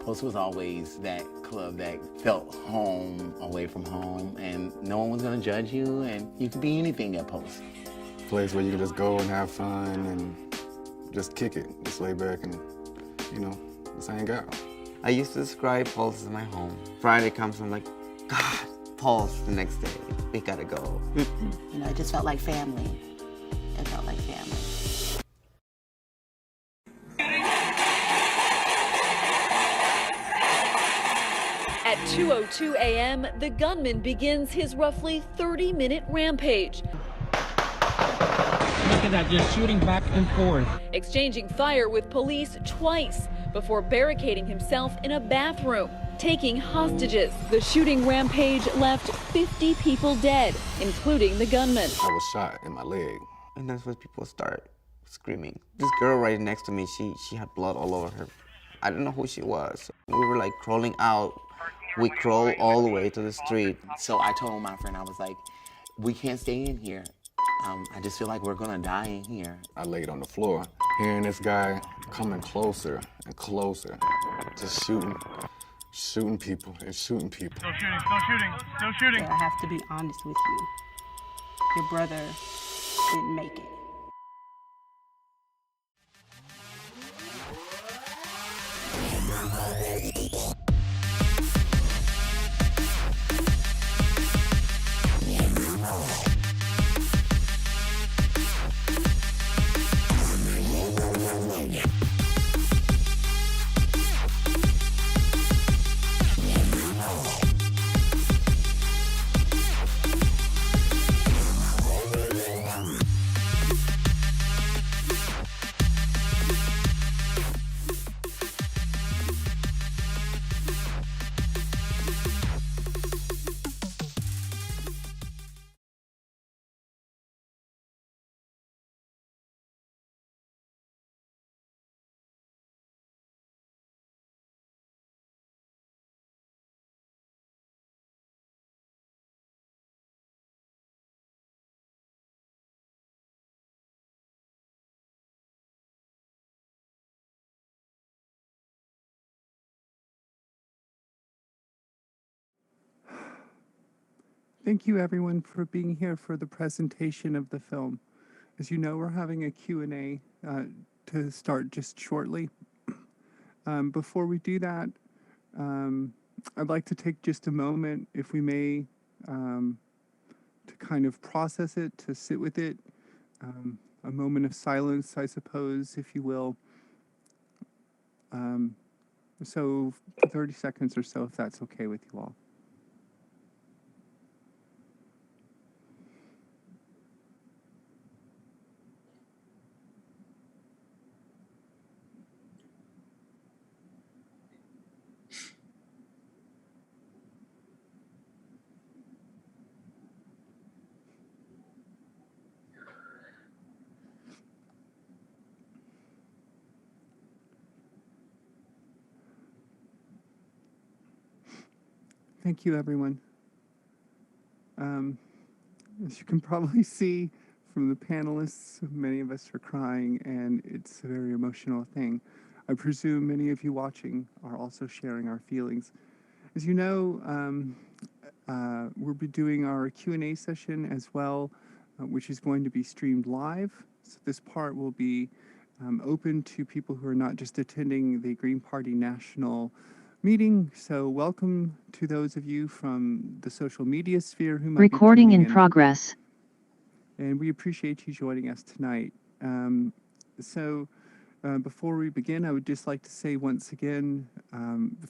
Pulse was always that club that felt home away from home, and no one was gonna judge you, and you could be anything at Pulse. Place where you can just go and have fun and just kick it, just lay back and, you know, just hang out. I used to describe Pulse as my home. Friday comes, I'm like, God, Pulse the next day. We gotta go. You know, it just felt like family. It felt like family. At 2:02 a.m., the gunman begins his roughly 30-minute rampage. Look at that, just shooting back and forth. Exchanging fire with police twice before barricading himself in a bathroom, taking hostages. The shooting rampage left 50 people dead, including the gunman. I was shot in my leg. And that's when people start screaming. This girl right next to me, she had blood all over her. I don't know who she was. We were like crawling out. We crawled all the way to the street. So I told my friend, I was like, we can't stay in here. I just feel like we're gonna die in here. I laid on the floor, hearing this guy coming closer and closer, just shooting people and shooting people. No shooting, no shooting, no shooting. I have to be honest with you. Your brother didn't make it. Thank you everyone for being here for the presentation of the film. As you know, we're having a Q&A to start just shortly. Before we do that, I'd like to take just a moment, if we may, to kind of process it, to sit with it. A moment of silence, I suppose, if you will. So for 30 seconds or so, if that's okay with you all. Thank you, everyone. As you can probably see from the panelists, many of us are crying, and it's a very emotional thing. I presume many of you watching are also sharing our feelings. As you know, we'll be doing our Q&A session as well, which is going to be streamed live. So this part will be open to people who are not just attending the Green Party National meeting. So welcome to those of you from the social media sphere who might Recording be in tuning in. progress. And we appreciate you joining us tonight. Before we begin, I would just like to say once again,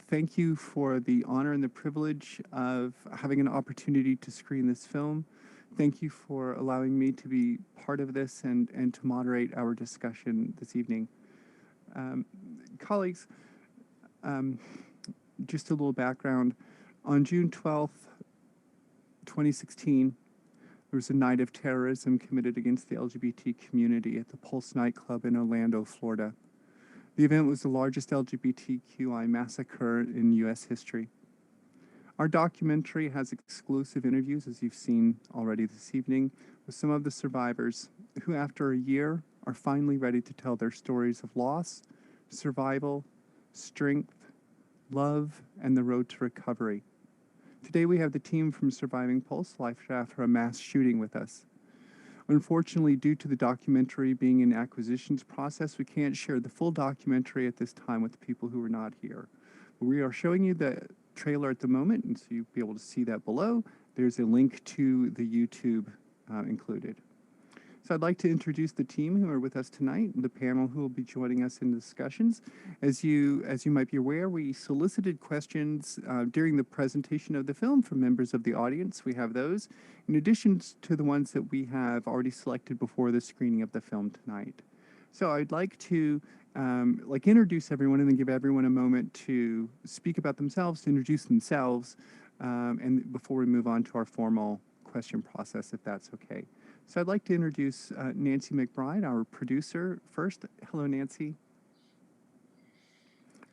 thank you for the honor and the privilege of having an opportunity to screen this film. Thank you for allowing me to be part of this and to moderate our discussion this evening. Colleagues, just a little background. On June 12th, 2016, there was a night of terrorism committed against the LGBT community at the Pulse nightclub in Orlando, Florida. The event was the largest LGBTQI massacre in U.S. history. Our documentary has exclusive interviews, as you've seen already this evening, with some of the survivors who, after a year, are finally ready to tell their stories of loss, survival, strength, love, and the road to recovery. Today we have the team from Surviving Pulse Life after a mass shooting with us. Unfortunately, due to the documentary being in acquisitions process, we can't share the full documentary at this time with the people who are not here. We are showing you the trailer at the moment, and so you'll be able to see that below. There's a link to the YouTube included. So I'd like to introduce the team who are with us tonight, and the panel who will be joining us in the discussions. As you might be aware, we solicited questions during the presentation of the film from members of the audience. We have those, in addition to the ones that we have already selected before the screening of the film tonight. So I'd like to introduce everyone and then give everyone a moment to speak about themselves, to introduce themselves, and before we move on to our formal question process, if that's okay. So I'd like to introduce Nancy McBride, our producer, first. Hello, Nancy.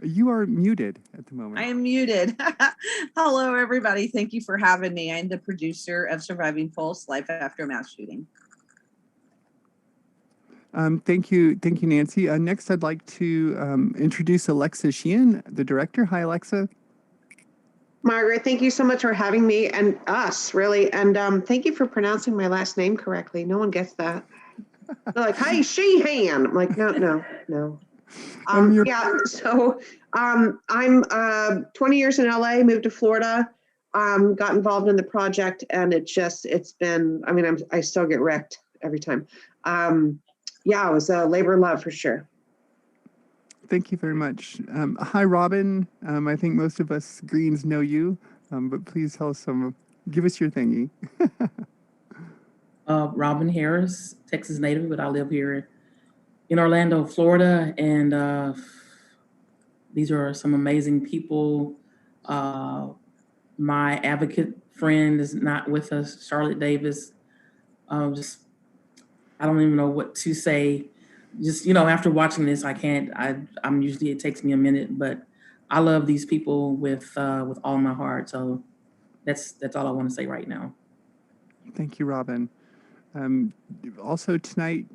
You are muted at the moment. I am muted. Hello, everybody. Thank you for having me. I'm the producer of Surviving Pulse, Life After a Mass Shooting. Thank you, Nancy. Next, I'd like to introduce Alexa Sheehan, the director. Hi, Alexa. Margaret, thank you so much for having me and us, really. And thank you for pronouncing my last name correctly. No one gets that. They're like, hey, Sheehan. I'm like, no. I'm 20 years in LA, moved to Florida, got involved in the project, and it's been, I still get wrecked every time. It was a labor of love for sure. Thank you very much. Hi, Robin. I think most of us Greens know you, but please tell us give us your thingy. Robin Harris, Texas native, but I live here in Orlando, Florida, and these are some amazing people. My advocate friend is not with us, Charlotte Davis. I don't even know what to say. Just, after watching this, I'm usually, it takes me a minute, but I love these people with all my heart. So that's all I want to say right now. Thank you, Robin. Also tonight,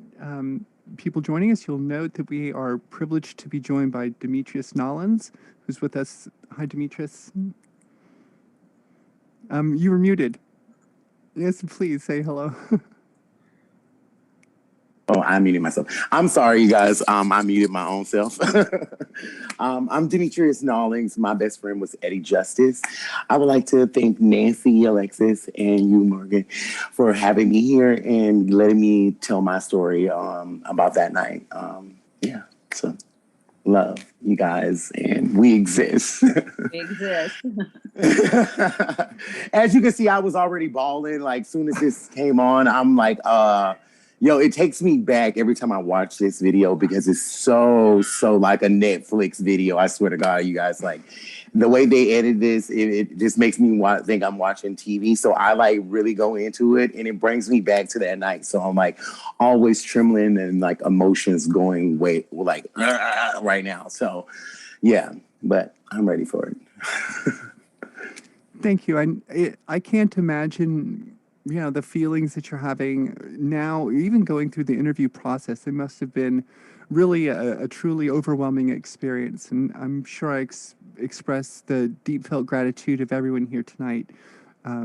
people joining us, you'll note that we are privileged to be joined by Demetrius Nollins, who's with us. Hi, Demetrius. You were muted. Yes, please say hello. Oh, I muted myself. I'm sorry, you guys. I muted my own self. I'm Demetrius Nollings. My best friend was Eddie Justice. I would like to thank Nancy, Alexis, and you, Morgan, for having me here and letting me tell my story about that night. So love you guys, and we exist. We exist. As you can see, I was already bawling. Like, soon as this came on, I'm like, it takes me back every time I watch this video because it's so like a Netflix video. I swear to God, you guys, like the way they edit this, it just makes me think I'm watching TV. So I like really go into it, and it brings me back to that night. So I'm like always trembling and like emotions going right now. So yeah, but I'm ready for it. Thank you. I can't imagine the feelings that you're having now, even going through the interview process. It must have been really a truly overwhelming experience. And I'm sure I express the deep felt gratitude of everyone here tonight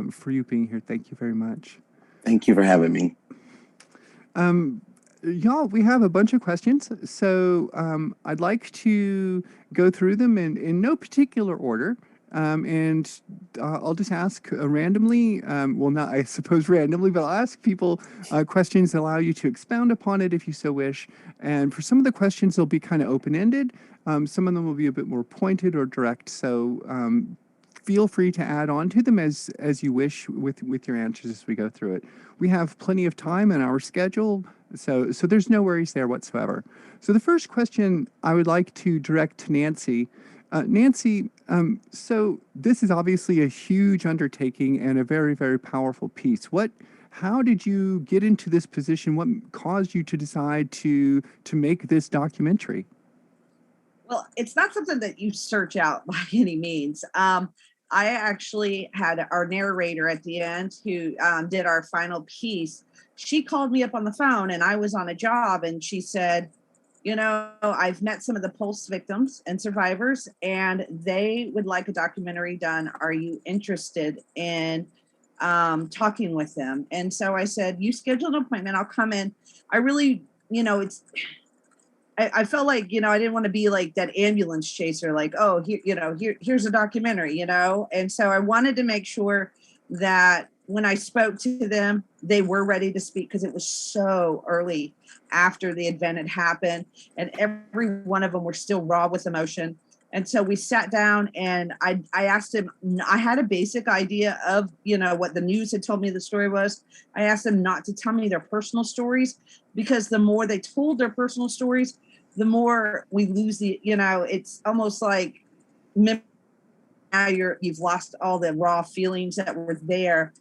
for you being here. Thank you very much. Thank you for having me. Y'all, we have a bunch of questions. So I'd like to go through them in no particular order. And I'll just ask randomly, not I suppose randomly, but I'll ask people questions that allow you to expound upon it if you so wish. And for some of the questions, they'll be kind of open-ended. Some of them will be a bit more pointed or direct. So feel free to add on to them as you wish with your answers as we go through it. We have plenty of time in our schedule, so there's no worries there whatsoever. So the first question I would like to direct to Nancy. Nancy, so this is obviously a huge undertaking and a very, very powerful piece. How did you get into this position? What caused you to decide to make this documentary? Well, it's not something that you search out by any means. I actually had our narrator at the end who did our final piece. She called me up on the phone, and I was on a job, and she said, I've met some of the Pulse victims and survivors, and they would like a documentary done. Are you interested in talking with them? And so I said, you schedule an appointment, I'll come in. I really, I felt like, I didn't want to be like that ambulance chaser, like, oh, here's a documentary, And so I wanted to make sure that when I spoke to them, they were ready to speak, because it was so early after the event had happened, and every one of them were still raw with emotion. And so we sat down, and I asked him, I had a basic idea of, what the news had told me the story was. I asked them not to tell me their personal stories, because the more they told their personal stories, the more we lose it's almost like now you've lost all the raw feelings that were there.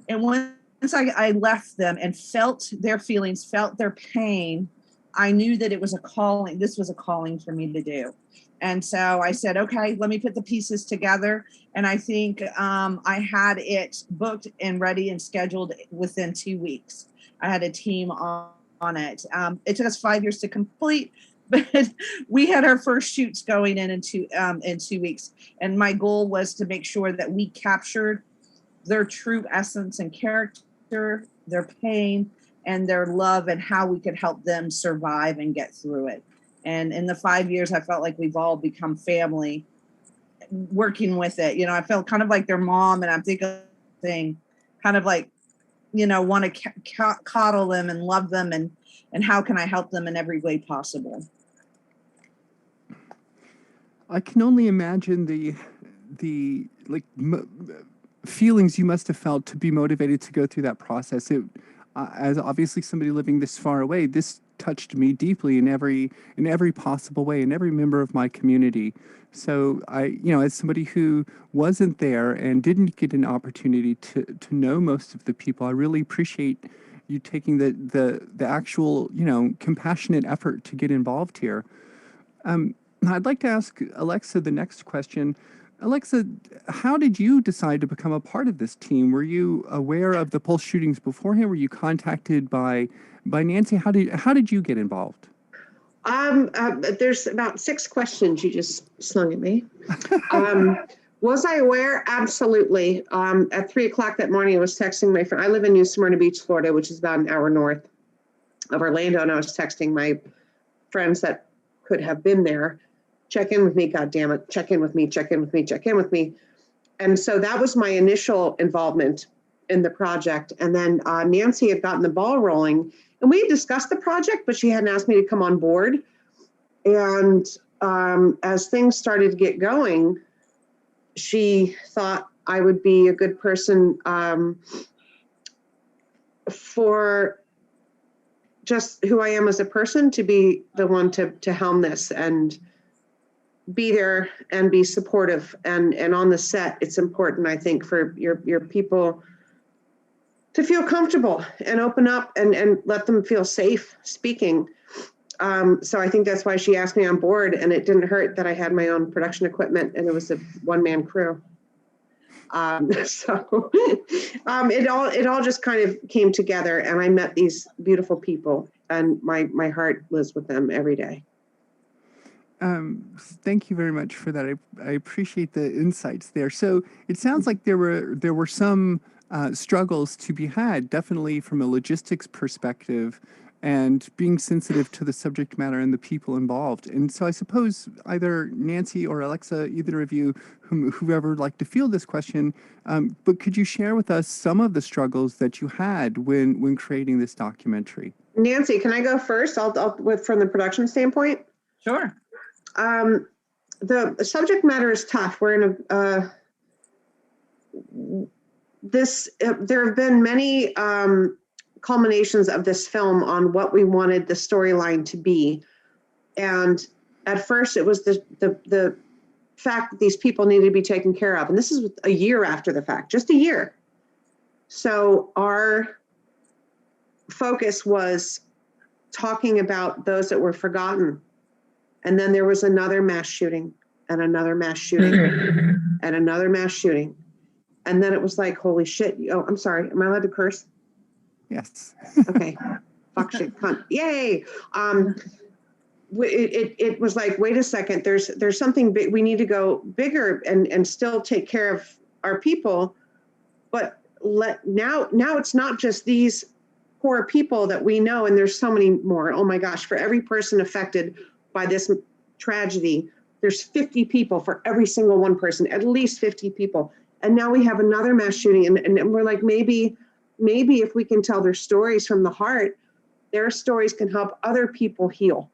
And once I left them and felt their feelings, felt their pain, I knew that it was a calling. This was a calling for me to do. And so I said, okay, let me put the pieces together. And I think I had it booked and ready and scheduled within 2 weeks. I had a team on it. It took us 5 years to complete, but we had our first shoots going in 2 weeks. And my goal was to make sure that we captured their true essence and character, their pain, and their love, and how we could help them survive and get through it. And in the 5 years, I felt like we've all become family working with it. I felt kind of like their mom, and I'm thinking kind of like, want to coddle them and love them, and how can I help them in every way possible? I can only imagine the feelings you must have felt to be motivated to go through that process. As obviously somebody living this far away, this touched me deeply in every possible way, in every member of my community. So as somebody who wasn't there and didn't get an opportunity to know most of the people, I really appreciate you taking the actual, compassionate effort to get involved here. I'd like to ask Alexa the next question. Alexa, how did you decide to become a part of this team? Were you aware of the Pulse shootings beforehand? Were you contacted by Nancy? How did you get involved? There's about 6 questions you just slung at me. Was I aware? Absolutely. At 3:00 that morning, I was texting my friend. I live in New Smyrna Beach, Florida, which is about an hour north of Orlando, and I was texting my friends that could have been there. Check in with me, God damn it. Check in with me, check in with me, check in with me. And so that was my initial involvement in the project. And then Nancy had gotten the ball rolling, and we had discussed the project, but she hadn't asked me to come on board. And as things started to get going, she thought I would be a good person for just who I am as a person, to be the one to helm this and be there and be supportive. And on the set, it's important, I think, for your people to feel comfortable and open up and let them feel safe speaking. So I think that's why she asked me on board, and it didn't hurt that I had my own production equipment and it was a one-man crew. So it all just kind of came together, and I met these beautiful people, and my heart lives with them every day. Thank you very much for that. I appreciate the insights there. So it sounds like there were some struggles to be had, definitely from a logistics perspective, and being sensitive to the subject matter and the people involved. And so I suppose either Nancy or Alexa, either of you, whoever would like to field this question, but could you share with us some of the struggles that you had when creating this documentary? Nancy, can I go first? I'll from the production standpoint. Sure. The subject matter is tough. We're in there have been many culminations of this film on what we wanted the storyline to be. And at first it was the fact that these people needed to be taken care of. And this is a year after the fact, just a year. So our focus was talking about those that were forgotten. And then there was another mass shooting and another mass shooting and another mass shooting. And then it was like, holy shit. Oh, I'm sorry. Am I allowed to curse? Yes. Okay. Fuck shit. Cunt. Yay. it was like, wait a second, there's something big. We need to go bigger and still take care of our people. But now it's not just these poor people that we know, and there's so many more. Oh my gosh, for every person affected by this tragedy, there's 50 people for every single one person, at least 50 people. And now we have another mass shooting, and we're like, maybe if we can tell their stories from the heart, their stories can help other people heal,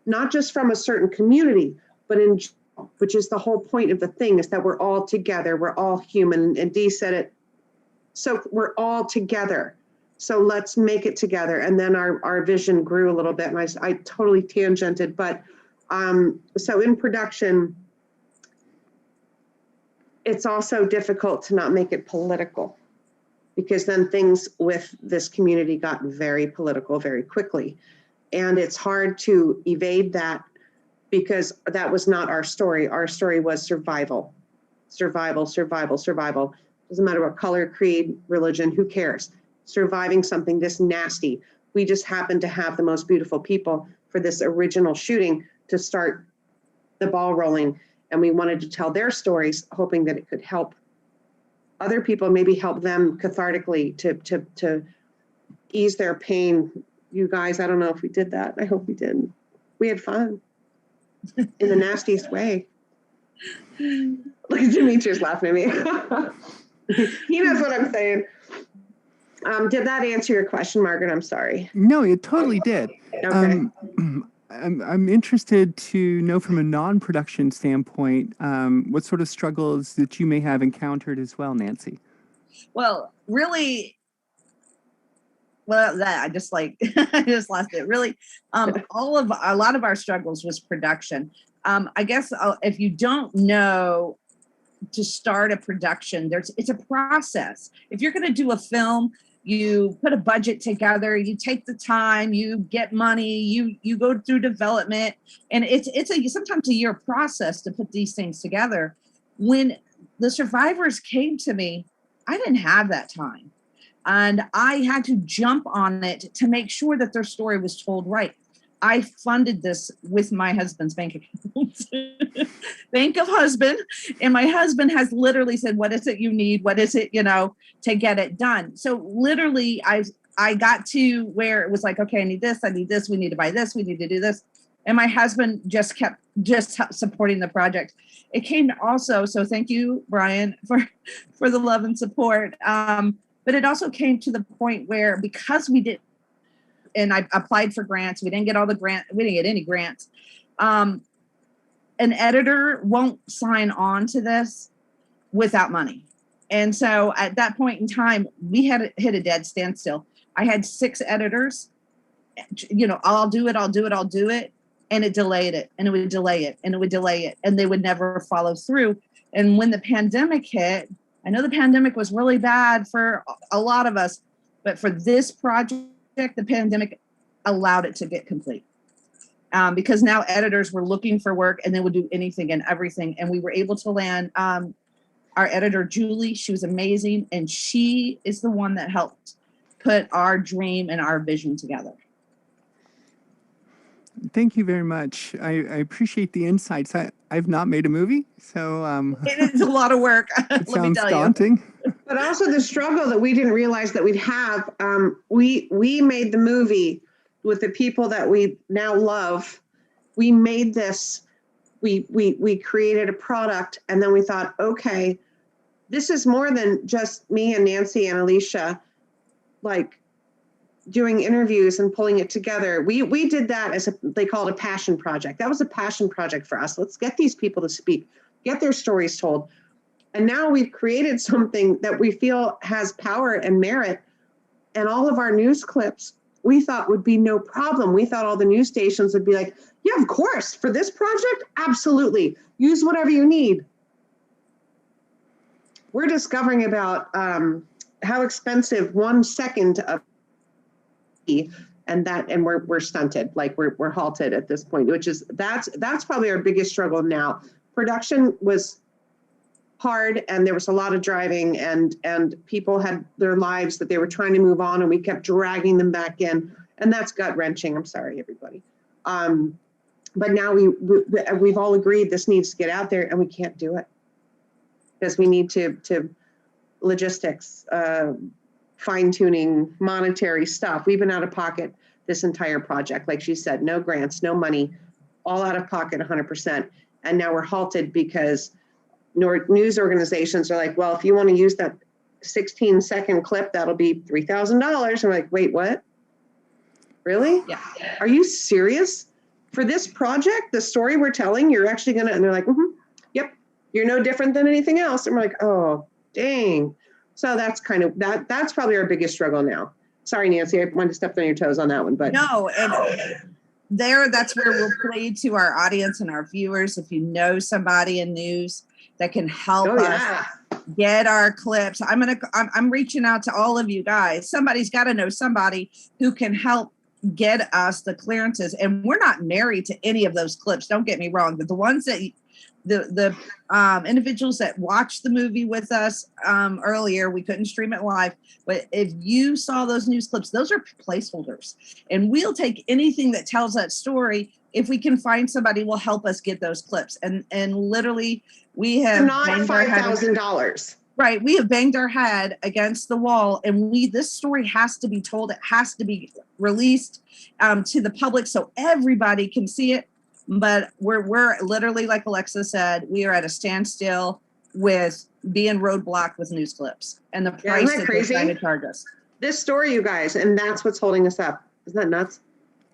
not just from a certain community, but in general, which is the whole point of the thing, is that we're all together, we're all human. And Dee said it, so we're all together. So let's make it together. And then our vision grew a little bit, and I totally tangented, but so in production, it's also difficult to not make it political, because then things with this community got very political very quickly. And it's hard to evade that, because that was not our story. Our story was survival, survival, survival, survival. Doesn't matter what color, creed, religion, who cares? Surviving something this nasty. We just happened to have the most beautiful people for this original shooting to start the ball rolling. And we wanted to tell their stories, hoping that it could help other people, maybe help them cathartically to ease their pain. You guys, I don't know if we did that. I hope we did. We had fun in the nastiest way. Look at Demetrius laughing at me. He knows what I'm saying. Did that answer your question, Margaret? I'm sorry. No, it totally did. Okay. I'm interested to know from a non-production standpoint, what sort of struggles that you may have encountered as well, Nancy. Well, really, I just I just lost it. Really, a lot of our struggles was production. I guess if you don't know to start a production, it's a process. If you're going to do a film, you put a budget together, you take the time, you get money, you go through development, and it's sometimes a year process to put these things together. When the survivors came to me, I didn't have that time, and I had to jump on it to make sure that their story was told right. I funded this with my husband's bank account, bank of husband. And my husband has literally said, what is it you need? What is it, to get it done? So literally I got to where it was like, okay, I need this, we need to buy this, we need to do this. And my husband just kept supporting the project. It came also, so thank you, Brian, for the love and support. But it also came to the point where, because we didn't, and I applied for grants. We didn't get we didn't get any grants. An editor won't sign on to this without money. And so at that point in time, we had hit a dead standstill. I had 6 editors, I'll do it. And it delayed it, and it would delay it, and it would delay it, and they would never follow through. And when the pandemic hit, I know the pandemic was really bad for a lot of us, but for this project, the pandemic allowed it to get complete, because now editors were looking for work, and they would do anything and everything. And we were able to land our editor, Julie. She was amazing. And she is the one that helped put our dream and our vision together. Thank you very much. I appreciate the insights. I've not made a movie, so it is a lot of work. It sounds daunting. But also the struggle that we didn't realize that we'd have. We made the movie with the people that we now love. We made this. We created a product, and then we thought, okay, this is more than just me and Nancy and Alicia, doing interviews and pulling it together. We did that as they call it a passion project. That was a passion project for us. Let's get these people to speak, get their stories told. And now we've created something that we feel has power and merit. And all of our news clips, we thought would be no problem. We thought all the news stations would be like, yeah, of course, for this project, absolutely. Use whatever you need. We're discovering about how expensive 1 second of and we're stunted, we're halted at this point, which is that's probably our biggest struggle now. Production was hard, and there was a lot of driving, and people had their lives that they were trying to move on, and we kept dragging them back in, and that's gut wrenching. I'm sorry, everybody. But now we've all agreed this needs to get out there, and we can't do it because we need to logistics, fine tuning, monetary stuff. We've been out of pocket this entire project. Like she said, no grants, no money, all out of pocket 100%. And now we're halted because news organizations are like, well, if you want to use that 16-second clip, that'll be $3,000. I'm like, wait, what? Really? Yeah. Are you serious? For this project, the story we're telling, you're actually gonna, and they're like, yep, you're no different than anything else. And we're like, oh, dang. So that's kind of, that's probably our biggest struggle now. Sorry, Nancy, I wanted to step on your toes on that one, but. No, and that's where we'll play to our audience and our viewers. If you know somebody in news that can help us get our clips, I'm reaching out to all of you guys. Somebody's got to know somebody who can help get us the clearances. And we're not married to any of those clips. Don't get me wrong, but the ones that the individuals that watched the movie with us earlier, we couldn't stream it live, but if you saw those news clips, those are placeholders, and we'll take anything that tells that story. If we can find somebody, will help us get those clips. And literally, we have not $5,000. Right, we have banged our head against the wall, and this story has to be told. It has to be released to the public so everybody can see it. But we're literally, like Alexa said, we are at a standstill with being roadblocked with news clips and the price that they're trying to charge us. This story, you guys, and that's what's holding us up. Isn't that nuts?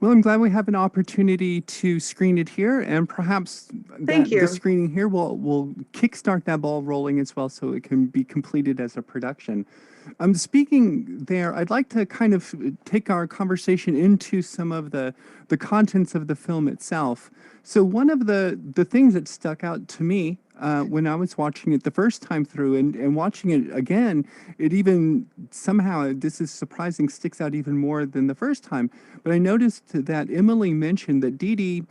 Well, I'm glad we have an opportunity to screen it here, and perhaps the screening here will kickstart that ball rolling as well, so it can be completed as a production. Speaking there, I'd like to kind of take our conversation into some of the contents of the film itself. So one of the things that stuck out to me when I was watching it the first time through and watching it again, it even somehow, this is surprising, sticks out even more than the first time. But I noticed that Emily mentioned that Dee Dee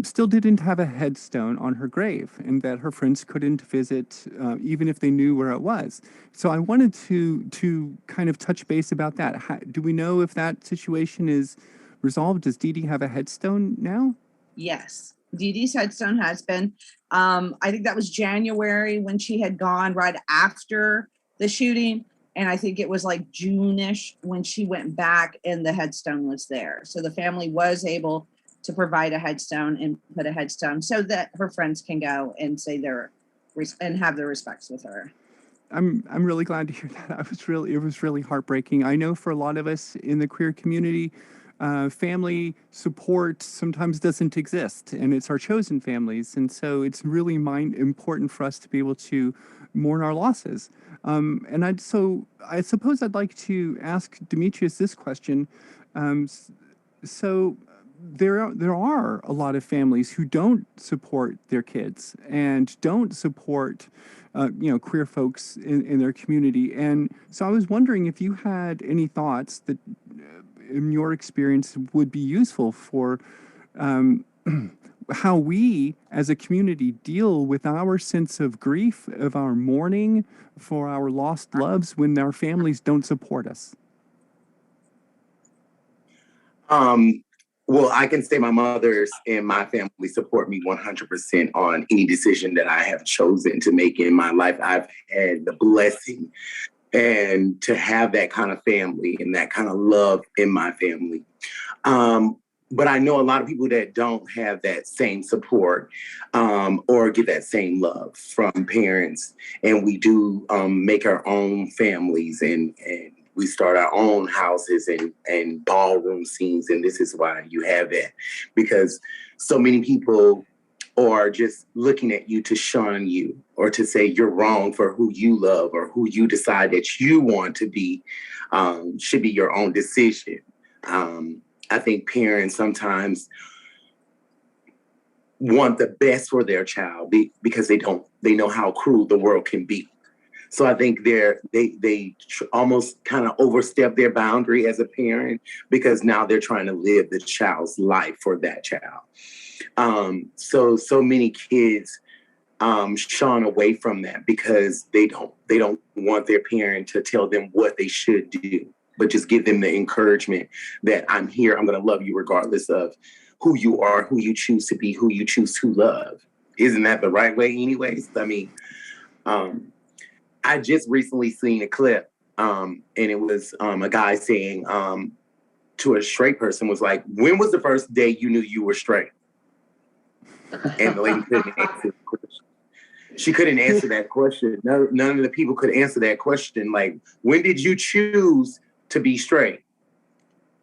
still didn't have a headstone on her grave and that her friends couldn't visit even if they knew where it was. So I wanted to kind of touch base about that. Do we know if that situation is resolved? Does Dee Dee have a headstone now? Yes. Dee Dee's headstone has been. I think that was January when she had gone right after the shooting. And I think it was like June-ish when she went back and the headstone was there. So the family was able to provide a headstone and put a headstone so that her friends can go and say and have their respects with her. I'm really glad to hear that. It was really heartbreaking. I know for a lot of us in the queer community, family support sometimes doesn't exist, and it's our chosen families, and so it's really important for us to be able to mourn our losses. And I suppose I'd like to ask Demetrius this question. So there are a lot of families who don't support their kids and don't support queer folks in their community, and so I was wondering if you had any thoughts that in your experience would be useful for how we as a community deal with our sense of grief, of our mourning for our lost loves when our families don't support us. Well, I can say my mother's and my family support me 100% on any decision that I have chosen to make in my life. I've had the blessing and to have that kind of family and that kind of love in my family. But I know a lot of people that don't have that same support or get that same love from parents. And we do make our own families and we start our own houses and ballroom scenes. And this is why you have that, because so many people are just looking at you to shun you or to say you're wrong for who you love or who you decide that you want to be, should be your own decision. I think parents sometimes want the best for their child because they know how cruel the world can be. So I think they almost kind of overstep their boundary as a parent because now they're trying to live the child's life for that child. So many kids shun away from that because they don't want their parent to tell them what they should do, but just give them the encouragement that I'm here. I'm going to love you regardless of who you are, who you choose to be, who you choose to love. Isn't that the right way anyways? I mean, I just recently seen a clip, and it was a guy saying to a straight person was like, when was the first day you knew you were straight? And the lady couldn't answer the question. She couldn't answer that question. None of the people could answer that question. Like, when did you choose to be straight?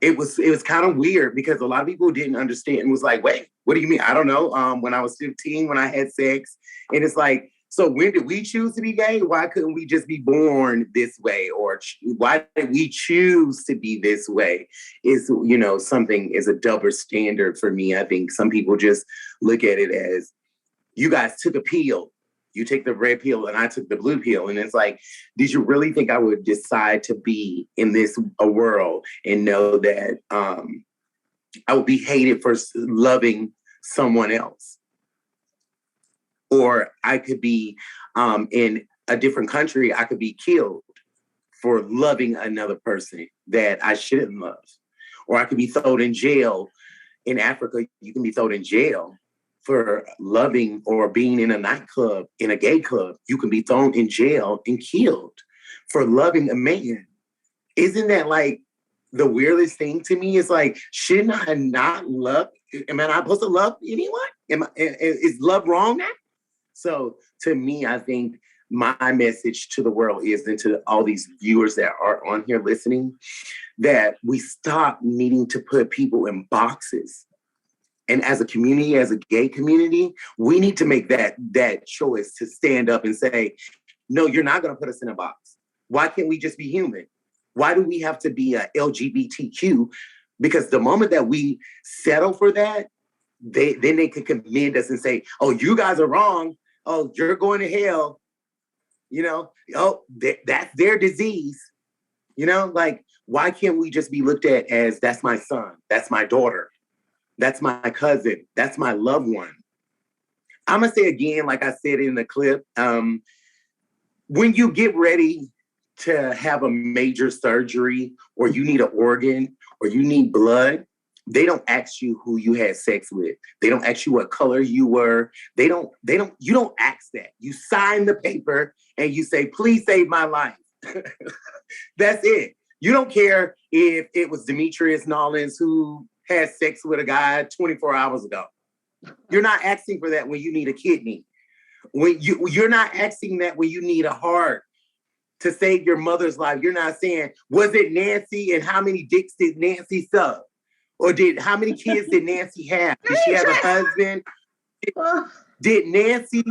It was kind of weird because a lot of people didn't understand and was like, wait, what do you mean? I don't know. When I was 15, when I had sex, and it's like, so when did we choose to be gay? Why couldn't we just be born this way? Or why did we choose to be this way? Is, you know, something is a double standard for me. I think some people just look at it as, you guys took a pill. You take the red pill and I took the blue pill. And it's like, did you really think I would decide to be in this world and know that I would be hated for loving someone else? Or I could be in a different country, I could be killed for loving another person that I shouldn't love. Or I could be thrown in jail. In Africa, you can be thrown in jail for loving or being in a nightclub, in a gay club. You can be thrown in jail and killed for loving a man. Isn't that like the weirdest thing to me? It's like, shouldn't I not love? Am I not supposed to love anyone? Is love wrong now? So to me, I think my message to the world is, and to all these viewers that are on here listening, that we stop needing to put people in boxes. And as a community, as a gay community, we need to make that choice to stand up and say, no, you're not going to put us in a box. Why can't we just be human? Why do we have to be a LGBTQ? Because the moment that we settle for that, then they can commend us and say, oh, you guys are wrong. Oh, you're going to hell. You know, oh, that's their disease. You know, like, why can't we just be looked at as, that's my son, that's my daughter, that's my cousin, that's my loved one? I'm going to say again, like I said in the clip, when you get ready to have a major surgery, or you need an organ, or you need blood, they don't ask you who you had sex with. They don't ask you what color you were. You don't ask that. You sign the paper and you say, please save my life. That's it. You don't care if it was Demetrius Nollins who had sex with a guy 24 hours ago. You're not asking for that when you need a kidney. You're not asking that when you need a heart to save your mother's life. You're not saying, was it Nancy and how many dicks did Nancy suck? Or how many kids did Nancy have? Did she have a husband? Did Nancy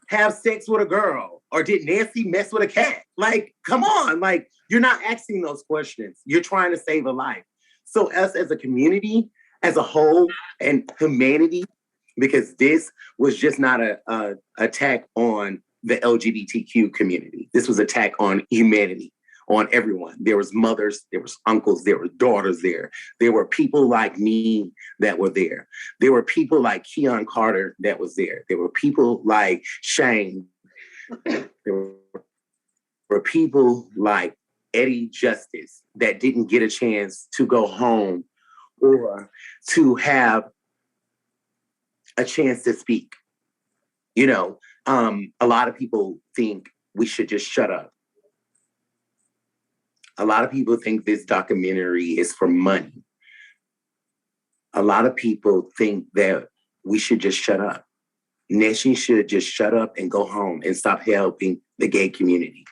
have sex with a girl? Or did Nancy mess with a cat? Like, come on. Like, you're not asking those questions. You're trying to save a life. So us as a community, as a whole, and humanity, because this was just not a attack on the LGBTQ community. This was an attack on humanity, on everyone. There was mothers, there was uncles, there were daughters there. There were people like me that were there. There were people like Keon Carter that was there. There were people like Shane. There were people like Eddie Justice that didn't get a chance to go home or to have a chance to speak. You know, a lot of people think we should just shut up. A lot of people think this documentary is for money. A lot of people think that we should just shut up. Nessie should just shut up and go home and stop helping the gay community.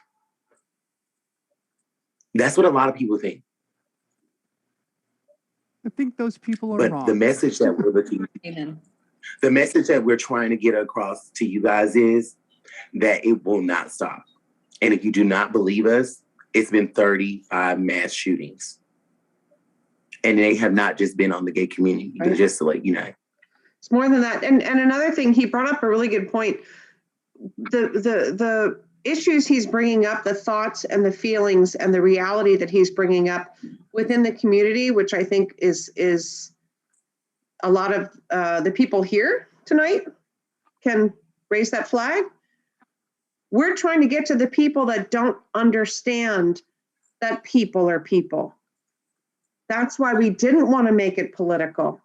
That's what a lot of people think. I think those people are but wrong. The message that we're looking, the message that we're trying to get across to you guys is that it will not stop. And if you do not believe us, it's been 35 mass shootings. And they have not just been on the gay community, Right. but just like, you know. It's more than that. And another thing, he brought up a really good point. The issues he's bringing up, the thoughts and the feelings and the reality that he's bringing up within the community, which I think is a lot of the people here tonight can raise that flag. We're trying to get to the people that don't understand that people are people. That's why we didn't want to make it political.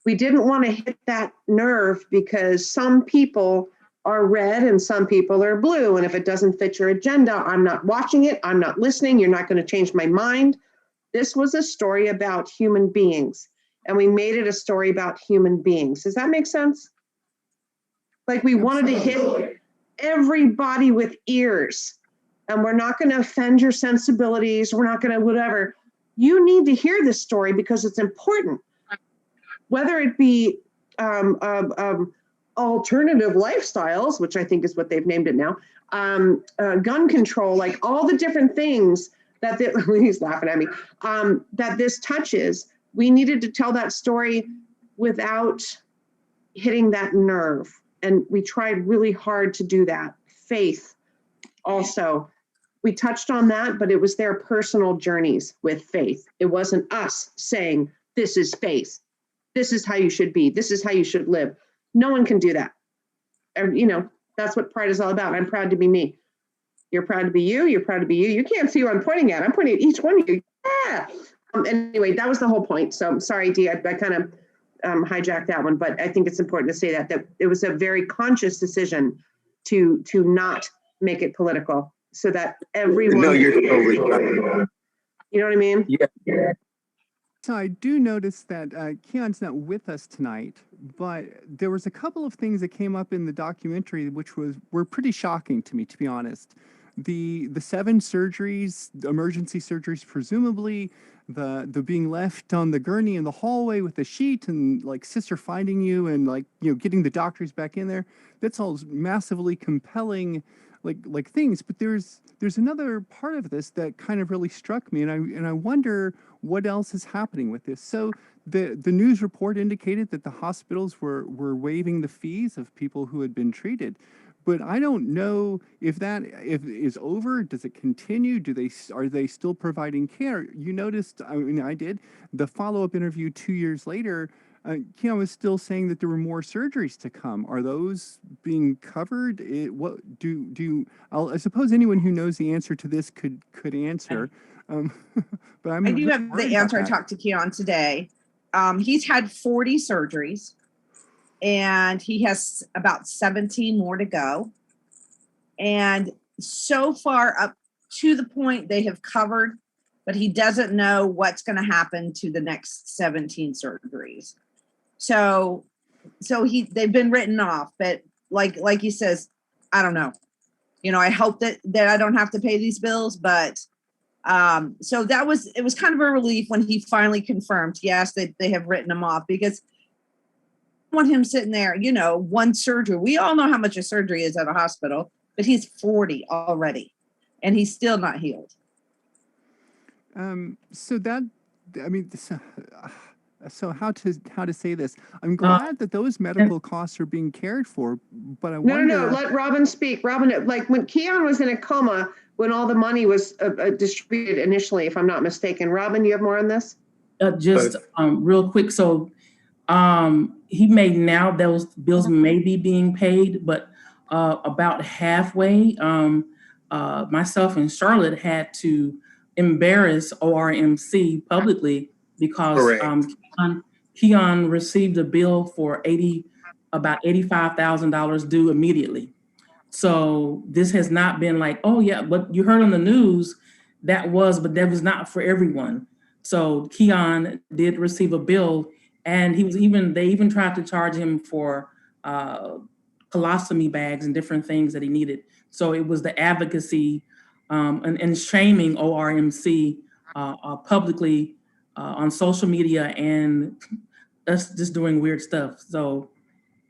We didn't want to hit that nerve because some people are red and some people are blue. And if it doesn't fit your agenda, I'm not watching it. I'm not listening. You're not going to change my mind. This was a story about human beings, and we made it a story about human beings. Does that make sense? Like we wanted to hit everybody with ears, and we're not going to offend your sensibilities. We're not going to whatever. You need to hear this story because it's important. Whether it be alternative lifestyles, which I think is what they've named it now, gun control, like all the different things that he's laughing at me, that this touches, we needed to tell that story without hitting that nerve. And we tried really hard to do that. Faith also. We touched on that, but it was their personal journeys with faith. It wasn't us saying, this is faith. This is how you should be. This is how you should live. No one can do that. And, you know, that's what pride is all about. I'm proud to be me. You're proud to be you. You're proud to be you. You can't see who I'm pointing at. I'm pointing at each one of you. Yeah. Anyway, that was the whole point. So sorry, Dee, I kind of hijacked that one, but I think it's important to say that it was a very conscious decision to not make it political so that everyone. No, you're totally right. You know what I mean? Yeah. So I do notice that Keon's not with us tonight, but there was a couple of things that came up in the documentary which were pretty shocking to me, to be honest. The 7 surgeries, emergency surgeries, presumably the being left on the gurney in the hallway with the sheet and like sister finding you and like, you know, getting the doctors back in there. That's all massively compelling like things, but there's another part of this that kind of really struck me, and I wonder what else is happening with this. So the news report indicated that the hospitals were waiving the fees of people who had been treated, but I don't know if that is over. Does it continue? Are they still providing care? You noticed, I mean, I did the follow-up interview 2 years later. Keon was still saying that there were more surgeries to come. Are those being covered? I suppose anyone who knows the answer to this could answer. But I do have the answer. I talked to Keon today. He's had 40 surgeries, and he has about 17 more to go. And so far up to the point they have covered, but he doesn't know what's going to happen to the next 17 surgeries. So they've been written off, but like he says, I don't know. You know, I hope that I don't have to pay these bills, but so it was kind of a relief when he finally confirmed, yes, they have written him off, because I want him sitting there, you know, one surgery. We all know how much a surgery is at a hospital, but he's 40 already and he's still not healed. So how to say this? I'm glad that those medical costs are being cared for, but I wonder. No. Let Robin speak. Robin, like when Keon was in a coma, when all the money was distributed initially, if I'm not mistaken. Robin, you have more on this? Real quick. So he may now those bills may be being paid, but about halfway, myself and Charlotte had to embarrass ORMC publicly because Keon received a bill for about $85,000 due immediately. So this has not been like, oh yeah, but you heard on the news but that was not for everyone. So Keon did receive a bill, and they even tried to charge him for colostomy bags and different things that he needed. So it was the advocacy and shaming ORMC publicly on social media, and us just doing weird stuff. So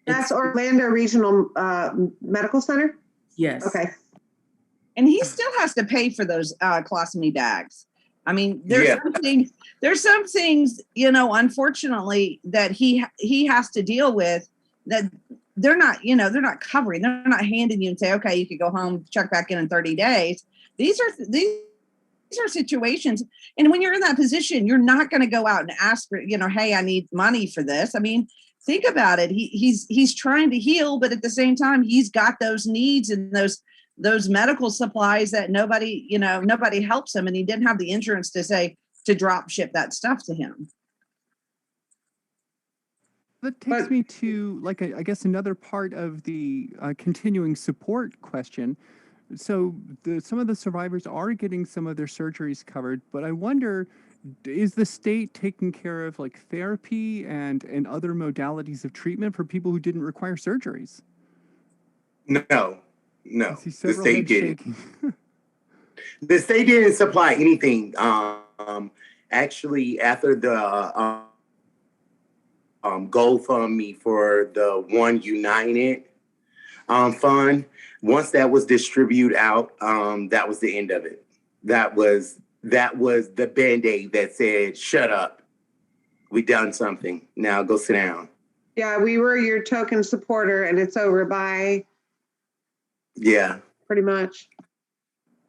that's Orlando Regional Medical Center? Yes. Okay. And he still has to pay for those colostomy bags. I mean, there's some things, you know, unfortunately, that he has to deal with that they're not covering. They're not handing you and say, okay, you could go home, check back in 30 days. These are situations. And when you're in that position, you're not going to go out and ask for, you know, hey, I need money for this. I mean, think about it. He's trying to heal, but at the same time, he's got those needs and those medical supplies that nobody helps him. And he didn't have the insurance to drop ship that stuff to him. That takes me to, like, I guess another part of the continuing support question. So some of the survivors are getting some of their surgeries covered, but I wonder, is the state taking care of like therapy and other modalities of treatment for people who didn't require surgeries? No, I see the several state heads didn't. shaking. The state didn't supply anything. Actually, after the GoFundMe for the One United fund, once that was distributed out, that was the end of it. That was the Band-Aid that said, "Shut up, we done something. Now go sit down." Yeah, we were your token supporter, and it's over. Bye. Yeah. Pretty much.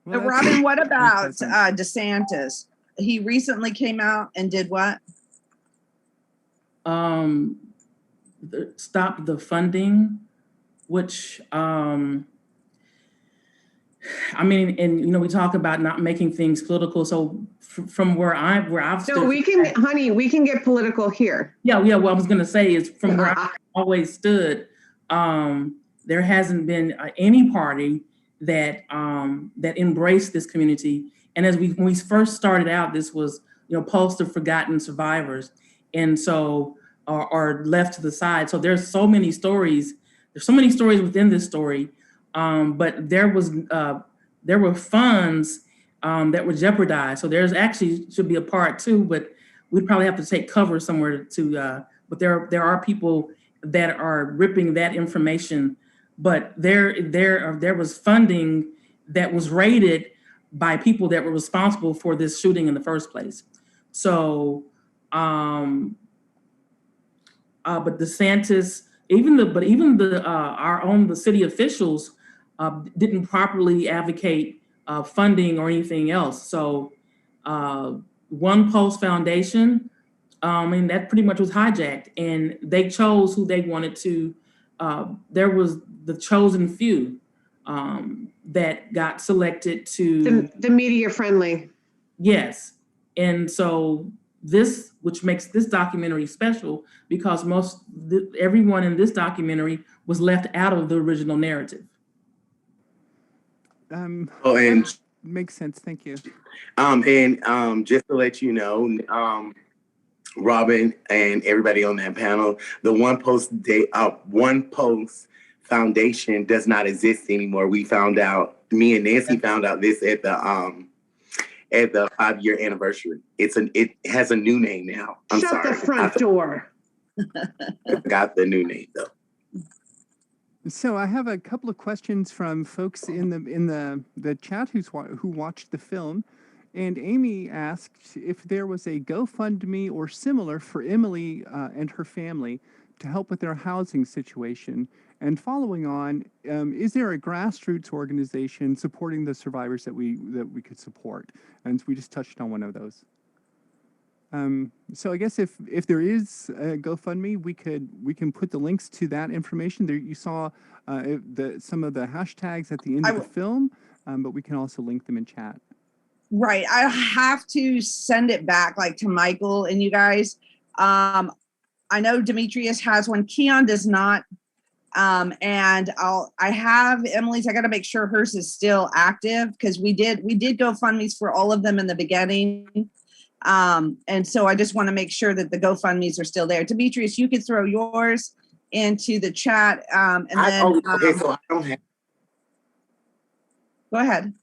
Well, Robin, what about DeSantis? He recently came out and did what? Stop the funding, which I mean, and you know, we talk about not making things political. So from where I've stood, we can get political here. Yeah. What I was going to say is from where I've always stood, there hasn't been any party that that embraced this community. And when we first started out, this was, you know, Pulse of Forgotten Survivors, and so are left to the side. So there's so many stories. There's so many stories within this story. But there were funds that were jeopardized. So there's actually should be a part 2, but we'd probably have to take cover somewhere to. But there are people that are ripping that information. But there was funding that was raided by people that were responsible for this shooting in the first place. So, but DeSantis, even the city officials didn't properly advocate funding or anything else. So One Pulse Foundation, and that pretty much was hijacked, and they chose who they wanted to. There was the chosen few that got selected to the media friendly. Yes, and so this, which makes this documentary special, because everyone in this documentary was left out of the original narrative. And makes sense. Thank you. And just to let you know, Robin and everybody on that panel, the One Pulse Foundation does not exist anymore. We found out. Me and Nancy found out this at the 5-year anniversary. It has a new name now. I'm sorry. Shut the front door. I forgot the new name though. So I have a couple of questions from folks in the chat who watched the film, and Amy asked if there was a GoFundMe or similar for Emily and her family to help with their housing situation. And following on, is there a grassroots organization supporting the survivors that we could support? And we just touched on one of those. So I guess if there is a GoFundMe, we can put the links to that information. There you saw some of the hashtags at the end of the film, but we can also link them in chat. Right. I have to send it back to Michael and you guys. I know Demetrius has one. Keon does not. And I have Emily's. I got to make sure hers is still active, because we did GoFundMes for all of them in the beginning. And so I just want to make sure that the GoFundMes are still there. Demetrius, you could throw yours into the chat. And then okay, so I don't have. Go ahead.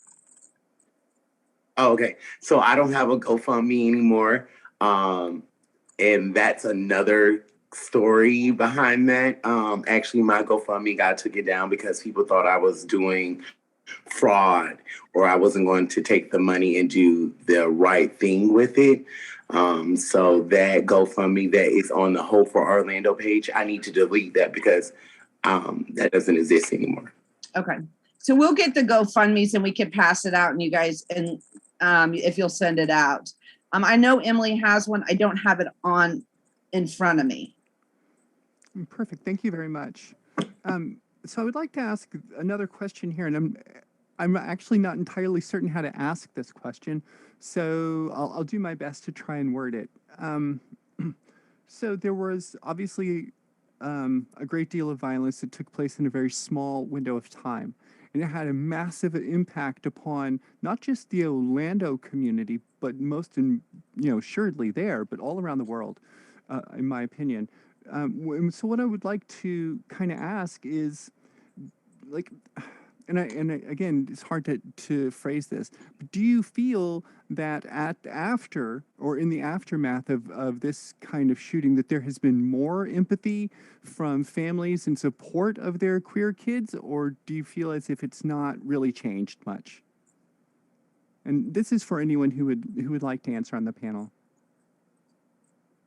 Oh, okay. So I don't have a GoFundMe anymore. And that's another story behind that. Actually, my GoFundMe guy took it down because people thought I was doing fraud or I wasn't going to take the money and do the right thing with it. So that GoFundMe that is on the Hope for Orlando page, I need to delete that because that doesn't exist anymore. Okay. So we'll get the GoFundMes and we can pass it out, and you guys, and if you'll send it out. I know Emily has one. I don't have it on in front of me. Perfect. Thank you very much. So I would like to ask another question here, and I'm actually not entirely certain how to ask this question, so I'll do my best to try and word it. So there was obviously a great deal of violence that took place in a very small window of time. And it had a massive impact upon not just the Orlando community, but assuredly there, but all around the world, in my opinion. So what I would like to kind of ask is, like, again, it's hard to phrase this, but do you feel that in the aftermath of this kind of shooting, that there has been more empathy from families in support of their queer kids, or do you feel as if it's not really changed much? And this is for anyone who would like to answer on the panel.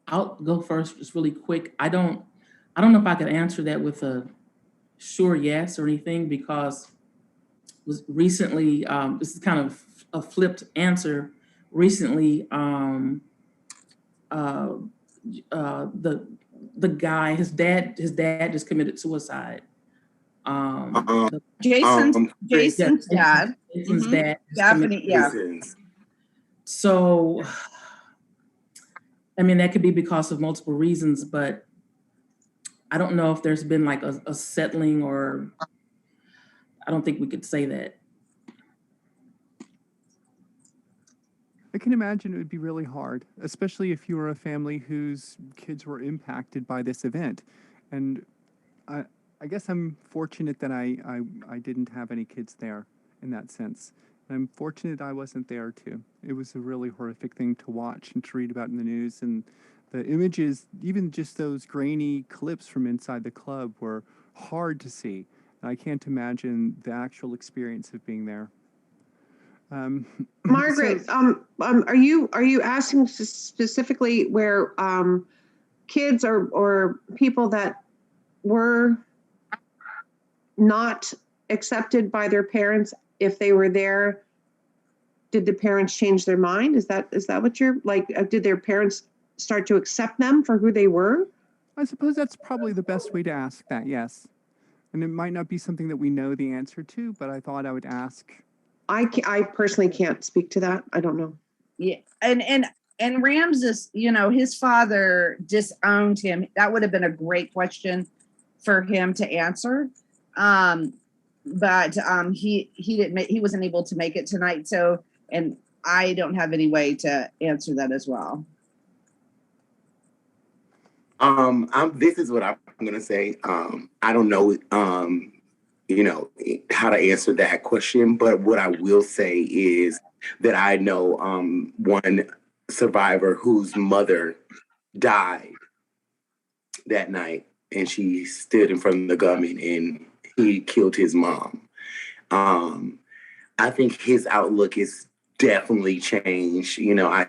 I'll go first, just really quick. I don't know if I could answer that with a sure yes or anything, because was recently, this is kind of a flipped answer. Recently, the guy, his dad just committed suicide. Jason's dad. Jason's dad. Definitely, yeah. So, I mean, that could be because of multiple reasons, but I don't know if there's been like a settling, or I don't think we could say that. I can imagine it would be really hard, especially if you were a family whose kids were impacted by this event. And I guess I'm fortunate that I didn't have any kids there in that sense. And I'm fortunate I wasn't there too. It was a really horrific thing to watch and to read about in the news. And the images, even just those grainy clips from inside the club, were hard to see. And I can't imagine the actual experience of being there. Margaret, are you asking specifically where kids or people that were not accepted by their parents, if they were there, did the parents change their mind? Is that what you're like? Did their parents start to accept them for who they were? I suppose that's probably the best way to ask that, yes. And it might not be something that we know the answer to, but I thought I would ask. I personally can't speak to that. I don't know. Yeah, and Ramses, his father disowned him. That would have been a great question for him to answer. But he wasn't able to make it tonight. So, and I don't have any way to answer that as well. This is what I'm gonna say. I don't know, how to answer that question, but what I will say is that I know one survivor whose mother died that night, and she stood in front of the gunman and he killed his mom. I think his outlook is definitely changed. I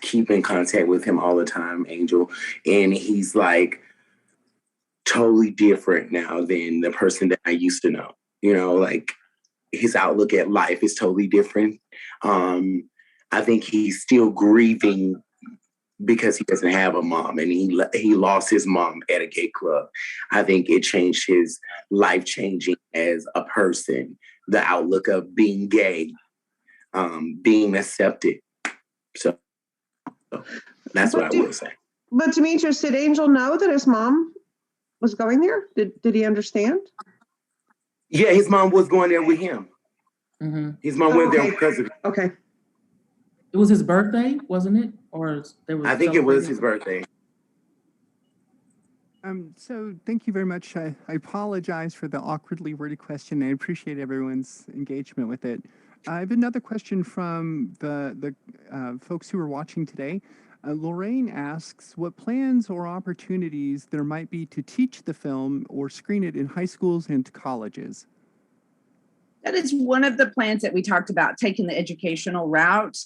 keep in contact with him all the time, Angel, and he's like totally different now than the person that I used to know. Like his outlook at life is totally different. I think he's still grieving because he doesn't have a mom, and he lost his mom at a gay club. I think it changed his life changing as a person, the outlook of being gay, being accepted. So that's what I would say. But Demetrius, did Angel know that his mom was going there? Did he understand? Yeah, his mom was going there with him. Mm-hmm. His mom went there because of. Okay. It was his birthday, wasn't it? Or there was. I think it was his birthday. So thank you very much. I apologize for the awkwardly worded question. I appreciate everyone's engagement with it. I have another question from the folks who are watching today. Lorraine asks what plans or opportunities there might be to teach the film or screen it in high schools and colleges. That is one of the plans that we talked about, taking the educational route.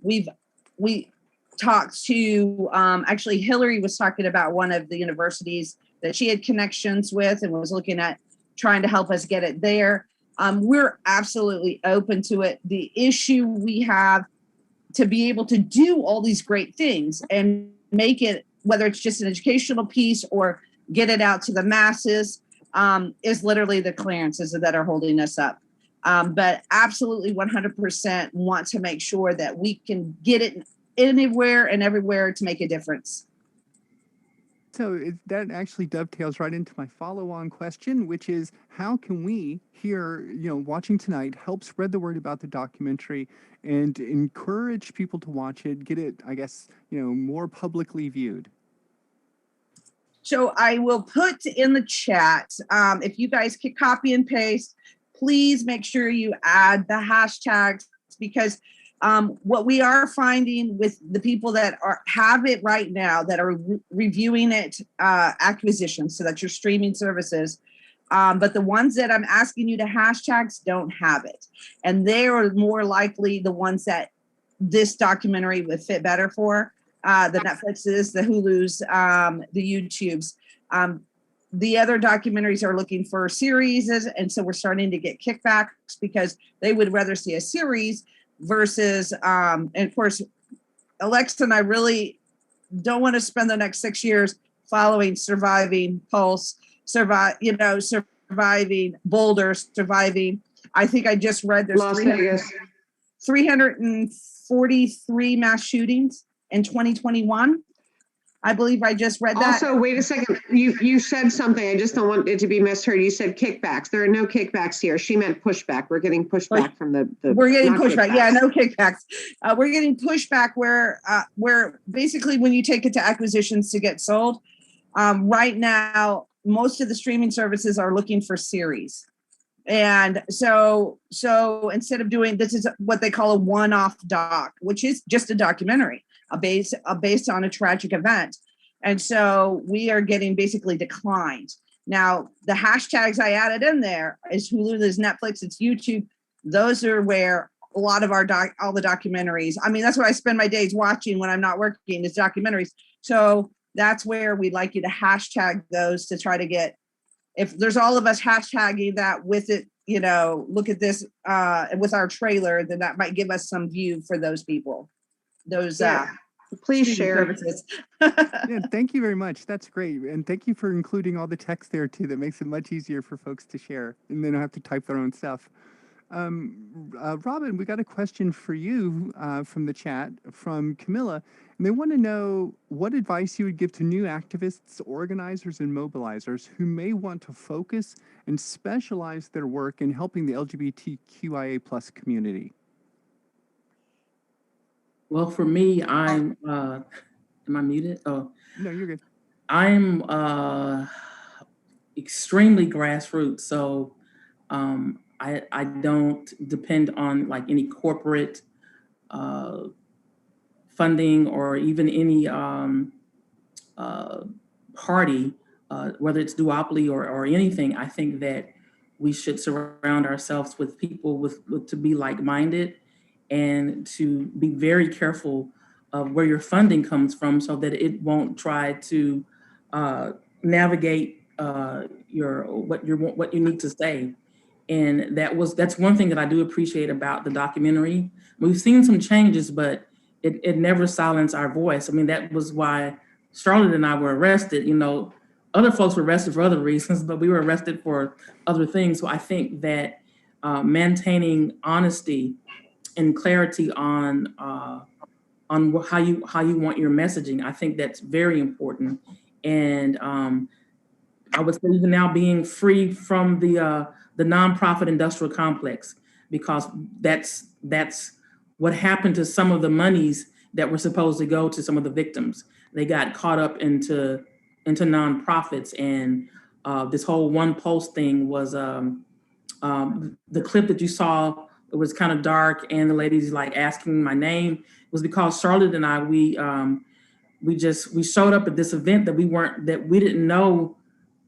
We talked to, actually Hillary was talking about one of the universities that she had connections with and was looking at trying to help us get it there. We're absolutely open to it. The issue we have to be able to do all these great things and make it, whether it's just an educational piece or get it out to the masses, is literally the clearances that are holding us up. But absolutely 100% want to make sure that we can get it anywhere and everywhere to make a difference. So that actually dovetails right into my follow-on question, which is how can we here, watching tonight, help spread the word about the documentary and encourage people to watch it, get it, I guess, more publicly viewed? So I will put in the chat, if you guys could copy and paste, please make sure you add the hashtags, because what we are finding with the people that have it right now, that are reviewing it, acquisitions, so that's your streaming services, but the ones that I'm asking you to hashtags don't have it. And they are more likely the ones that this documentary would fit better for. The Netflixes, the Hulus, the YouTubes. The other documentaries are looking for series, and so we're starting to get kickbacks because they would rather see a series versus, and of course, Alexa and I really don't want to spend the next 6 years following Surviving Pulse, surviving Boulder, surviving. I think I just read there's Las Vegas. 343 mass shootings in 2021. I believe I just read that. Also, wait a second. You said something. I just don't want it to be misheard. You said kickbacks. There are no kickbacks here. She meant pushback. We're getting pushback from the We're getting not pushback. kickbacks. Yeah, no kickbacks. We're getting pushback where basically when you take it to acquisitions to get sold, right now, most of the streaming services are looking for series. And so instead of doing, this is what they call a one-off doc, which is just a documentary, based on a tragic event. And so we are getting basically declined. Now, the hashtags I added in there is Hulu, there's Netflix, it's YouTube. Those are where a lot of all the documentaries, I mean, that's what I spend my days watching when I'm not working, is documentaries. So that's where we'd like you to hashtag those to try to get, if there's all of us hashtagging that with it, look at this with our trailer, then that might give us some view for those people. Those please share services. Yeah, thank you very much. That's great. And thank you for including all the text there too. That makes it much easier for folks to share and they don't have to type their own stuff. Robin, we got a question for you from the chat from Camilla, and they want to know what advice you would give to new activists, organizers, and mobilizers who may want to focus and specialize their work in helping the LGBTQIA+ community. Well, for me, I'm, am I muted? Oh, no, you're good. I'm extremely grassroots. So I don't depend on like any corporate funding or even any party, whether it's duopoly or anything. I think that we should surround ourselves with people with to be like-minded and to be very careful of where your funding comes from so that it won't try to navigate what you need to say. And that's one thing that I do appreciate about the documentary. We've seen some changes, but it never silenced our voice. I mean, that was why Charlotte and I were arrested. Other folks were arrested for other reasons, but we were arrested for other things. So I think that maintaining honesty and clarity on how you want your messaging, I think that's very important. And I would say even now being free from the nonprofit industrial complex, because that's what happened to some of the monies that were supposed to go to some of the victims. They got caught up into nonprofits, and this whole One Pulse thing was the clip that you saw. It was kind of dark, and the lady's like asking my name. It was because Charlotte and I we showed up at this event that we didn't know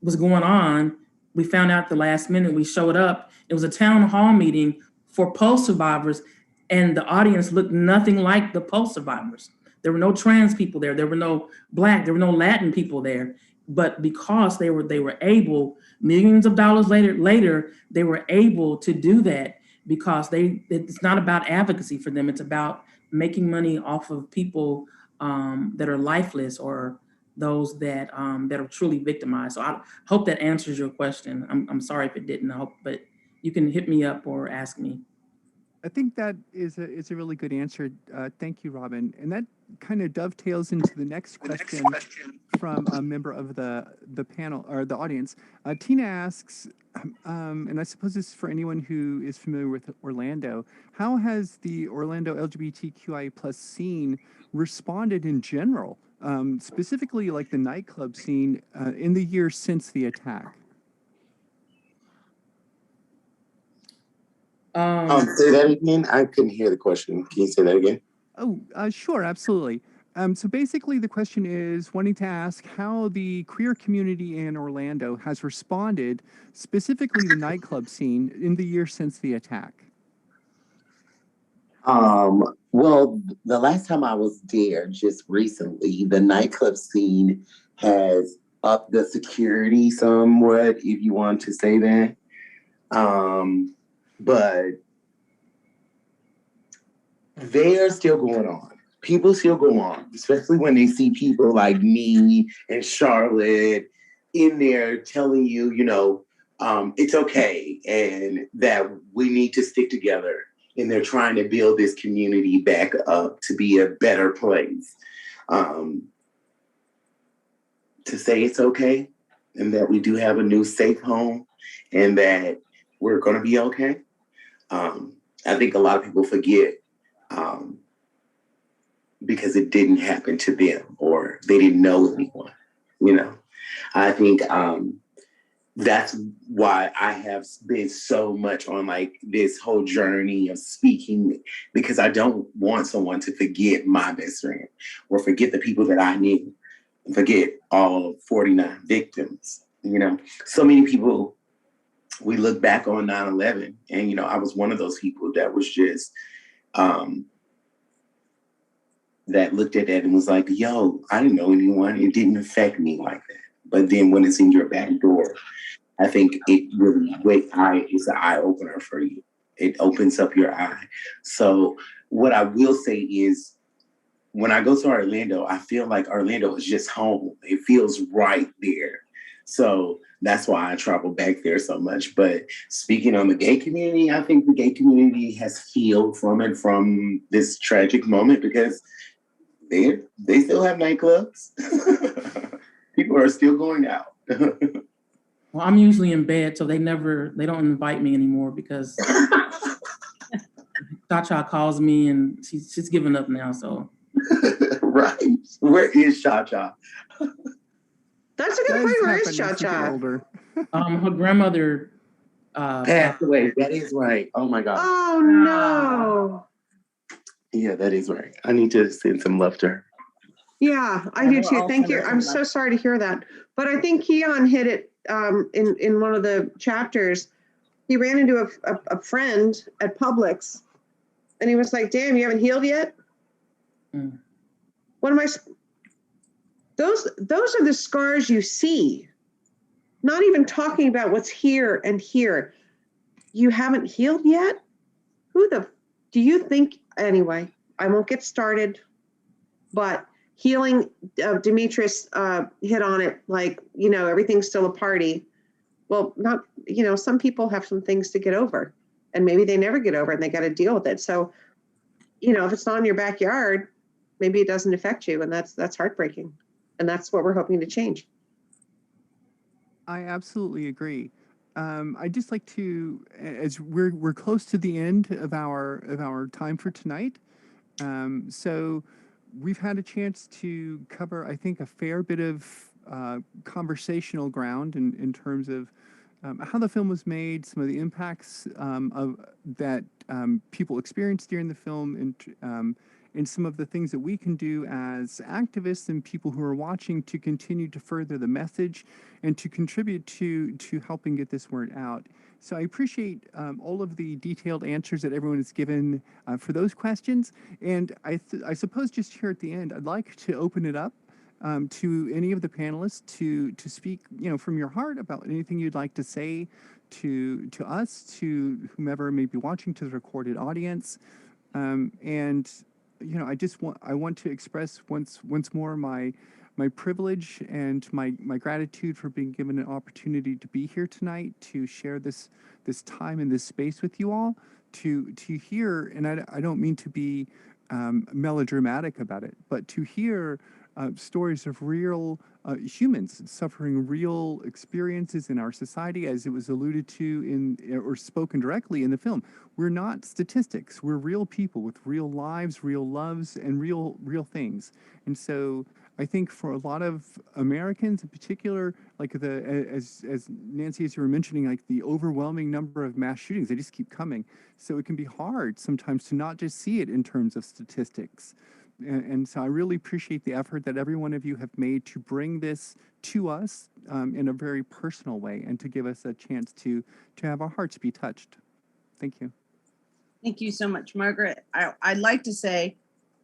was going on. We found out at the last minute. We showed up. It was a town hall meeting for Pulse survivors, and the audience looked nothing like the Pulse survivors. There were no trans people there. There were no Black. There were no Latin people there. But because they were able, millions of dollars later, they were able to do that because it's not about advocacy for them. It's about making money off of people that are lifeless or those that are truly victimized. So I hope that answers your question. I'm sorry if it didn't. But you can hit me up or ask me. I think that is a really good answer. Thank you, Robin. And that kind of dovetails into the next question from a member of the panel or the audience. Tina asks, and I suppose this is for anyone who is familiar with Orlando, how has the Orlando LGBTQI plus scene responded in general, specifically like the nightclub scene in the years since the attack? Say that again. I couldn't hear the question. Can you say that again? Oh, sure, absolutely. So basically the question is wanting to ask how the queer community in Orlando has responded, specifically the nightclub scene, in the years since the attack. Well, the last time I was there, just recently, the nightclub scene has upped the security somewhat, if you want to say that. But they're still going on. People still go on, especially when they see people like me and Charlotte in there telling you, it's okay and that we need to stick together. And they're trying to build this community back up to be a better place. To say it's okay and that we do have a new safe home and that we're going to be okay. I think a lot of people forget because it didn't happen to them or they didn't know anyone, I think that's why I have been so much on like this whole journey of speaking, because I don't want someone to forget my best friend or forget the people that I knew, forget all 49 victims. So many people, we look back on 9/11 and, I was one of those people that was just, that looked at that and was like, yo, I didn't know anyone. It didn't affect me like that. But then when it's in your back door, I think it really is an eye opener for you. It opens up your eye. So what I will say is when I go to Orlando, I feel like Orlando is just home. It feels right there. So that's why I travel back there so much. But speaking on the gay community, I think the gay community has healed from this tragic moment because they still have nightclubs. People are still going out. Well, I'm usually in bed, so they don't invite me anymore because Cha-Cha calls me and she's given up now, so. Right. Where is Cha-Cha? That's a good point. Where is Cha-Cha? Her grandmother passed away. That is right. Oh my God. Oh no. Yeah, that is right. I need to send some love to her. Yeah, I do too. Thank you. I'm so sorry to hear that. But I think Keon hit it in one of the chapters. He ran into a friend at Publix and he was like, damn, you haven't healed yet? Mm. Those are the scars you see. Not even talking about what's here and here. You haven't healed yet? Do you think, anyway, I won't get started, but healing, Demetrius hit on it like, everything's still a party. Well, not, some people have some things to get over and maybe they never get over and they got to deal with it. So, if it's not in your backyard, maybe it doesn't affect you. And that's heartbreaking. And that's what we're hoping to change. I absolutely agree. I'd just like to, as we're close to the end of our time for tonight, so we've had a chance to cover, I think, a fair bit of conversational ground in terms of how the film was made, some of the impacts that people experienced during the film, and some of the things that we can do as activists and people who are watching to continue to further the message and to contribute to helping get this word out. So I appreciate all of the detailed answers that everyone has given for those questions. And I suppose just here at the end, I'd like to open it up to any of the panelists to speak, from your heart about anything you'd like to say to us, to whomever may be watching, to the recorded audience. And I want to express once more my privilege and my gratitude for being given an opportunity to be here tonight to share this time and this space with you all, to hear. And I don't mean to be melodramatic about it, but to hear stories of real humans suffering real experiences in our society, as it was alluded to in or spoken directly in the film. We're not statistics. We're real people with real lives, real loves, and real things. And so I think for a lot of Americans in particular, like as Nancy, as you were mentioning, like the overwhelming number of mass shootings, they just keep coming. So it can be hard sometimes to not just see it in terms of statistics. And so I really appreciate the effort that every one of you have made to bring this to us in a very personal way and to give us a chance to have our hearts be touched. Thank you. Thank you so much, Margaret. I'd like to say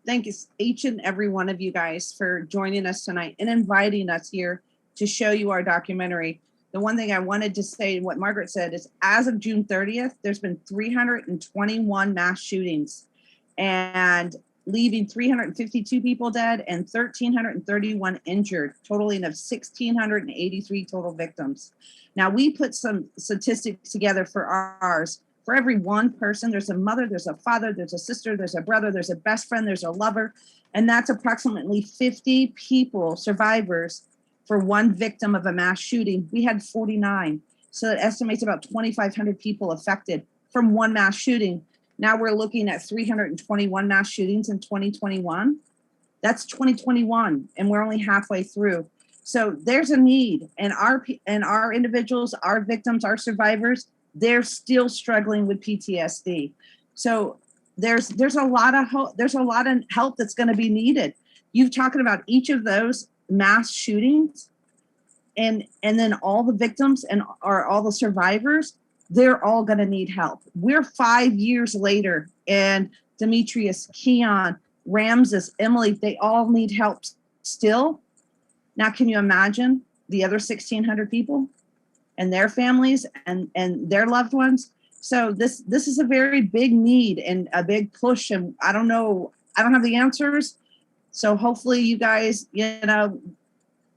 thank you, each and every one of you guys, for joining us tonight and inviting us here to show you our documentary. The one thing I wanted to say, what Margaret said, is as of June 30th, there's been 321 mass shootings and leaving 352 people dead and 1,331 injured, totaling of 1,683 total victims. Now, we put some statistics together for ours. For every one person, there's a mother, there's a father, there's a sister, there's a brother, there's a best friend, there's a lover, and that's approximately 50 people, survivors, for one victim of a mass shooting. We had 49, so it estimates about 2,500 people affected from one mass shooting. Now we're looking at 321 mass shootings in 2021. That's 2021, and we're only halfway through. So there's a need, and our individuals, our victims, our survivors, they're still struggling with PTSD. So there's a lot of hope, there's a lot of help that's going to be needed. You've talking about each of those mass shootings, and then all the victims and all the survivors, they're all going to need help. We're 5 years later, and Demetrius, Keon, Ramses, Emily, they all need help still. Now, can you imagine the other 1,600 people and their families and their loved ones? So this is a very big need and a big push. And I don't know, I don't have the answers. So hopefully you guys,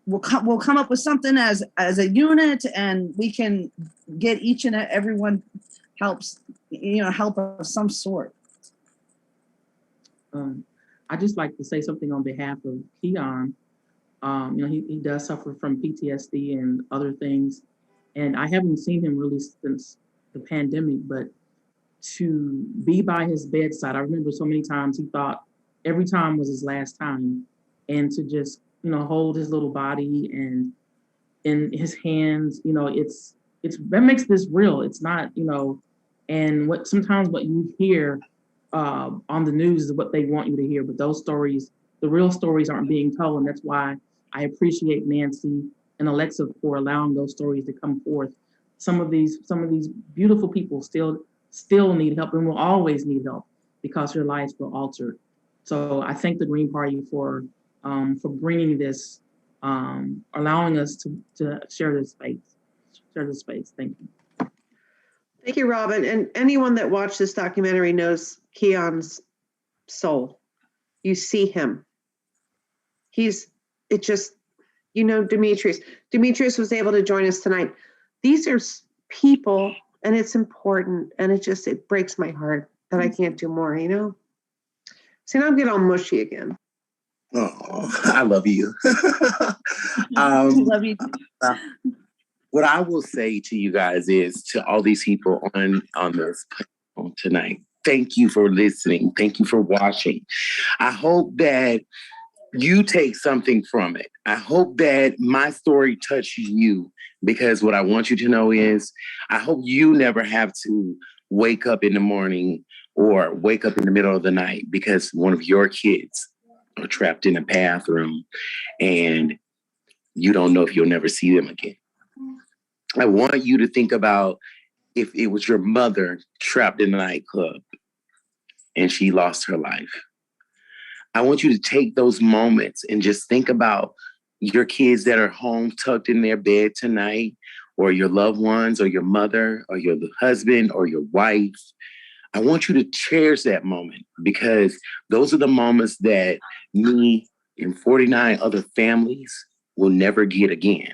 we'll come up with something as a unit, and we can get each and everyone help of some sort. I just like to say something on behalf of Keon. He does suffer from PTSD and other things, and I haven't seen him really since the pandemic, but to be by his bedside, I remember so many times he thought every time was his last time, and to just hold his little body and in his hands, that makes this real. It's not, and sometimes what you hear on the news is what they want you to hear, but those stories, the real stories, aren't being told. And that's why I appreciate Nancy and Alexa for allowing those stories to come forth. Some of these beautiful people still need help and will always need help because their lives were altered. So I thank the Green Party for bringing this, allowing us to share this space. Thank you. Thank you, Robin. And anyone that watched this documentary knows Keon's soul. You see him. Demetrius. Demetrius was able to join us tonight. These are people, and it's important, and it breaks my heart that I can't do more, See, now I'm getting all mushy again. Oh, I love you. I love you. What I will say to you guys is, to all these people on this panel tonight, thank you for listening. Thank you for watching. I hope that you take something from it. I hope that my story touched you, because what I want you to know is I hope you never have to wake up in the morning or wake up in the middle of the night because one of your kids are trapped in a bathroom and you don't know if you'll never see them again. I want you to think about if it was your mother trapped in a nightclub and she lost her life. I want you to take those moments and just think about your kids that are home tucked in their bed tonight, or your loved ones, or your mother, or your husband, or your wife. I want you to cherish that moment, because those are the moments that me and 49 other families will never get again.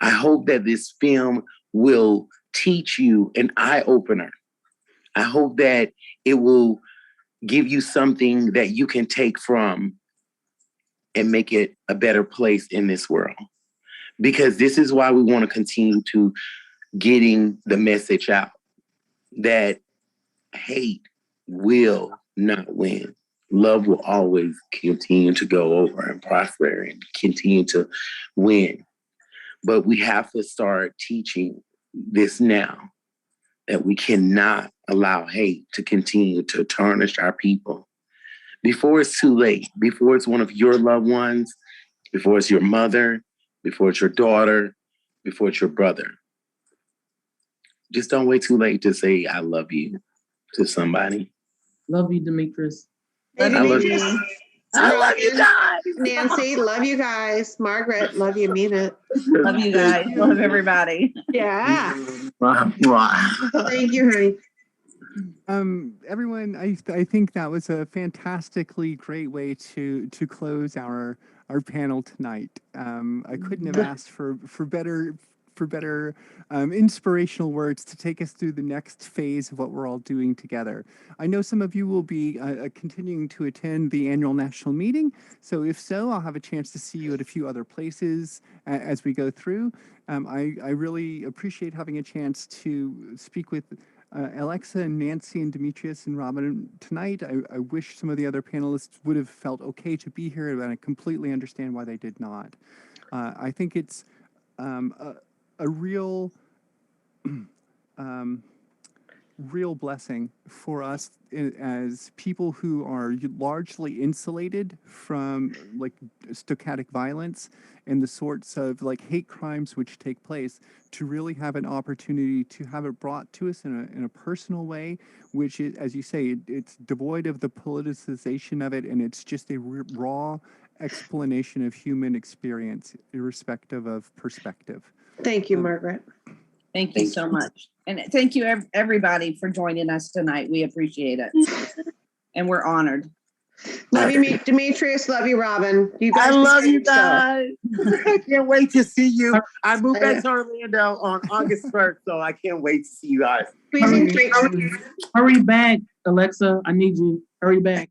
I hope that this film will teach you an eye-opener. I hope that it will give you something that you can take from and make it a better place in this world. Because this is why we want to continue to getting the message out that hate will not win. Love will always continue to go over and prosper and continue to win. But we have to start teaching this now, that we cannot allow hate to continue to tarnish our people. Before it's too late, before it's one of your loved ones, before it's your mother, before it's your daughter, before it's your brother. Just don't wait too late to say, I love you to somebody. Love you, Demetrius. I love you. I love you guys. Nancy, love you guys. Margaret, love you, mean it. Love you guys. Love everybody. Yeah. Thank you, honey. Everyone, I think that was a fantastically great way to close our panel tonight. I couldn't have asked for better inspirational words to take us through the next phase of what we're all doing together. I know some of you will be continuing to attend the annual national meeting. So if so, I'll have a chance to see you at a few other places as we go through. I really appreciate having a chance to speak with Alexa and Nancy and Demetrius and Robin tonight. I wish some of the other panelists would have felt okay to be here, but I completely understand why they did not. I think it's a real real blessing for us as people who are largely insulated from like stochastic violence and the sorts of like hate crimes which take place, to really have an opportunity to have it brought to us in a personal way, which is, as you say, it's devoid of the politicization of it, and it's just a raw explanation of human experience, irrespective of perspective. Thank you, Margaret. Thank you so much. And thank you, everybody, for joining us tonight. We appreciate it. And we're honored. Love you, Demetrius. Love you, Robin. You guys, I love you guys. I can't wait to see you. I moved back to Orlando on August 1st, so I can't wait to see you guys. Hurry back, Alexa. I need you. Hurry back.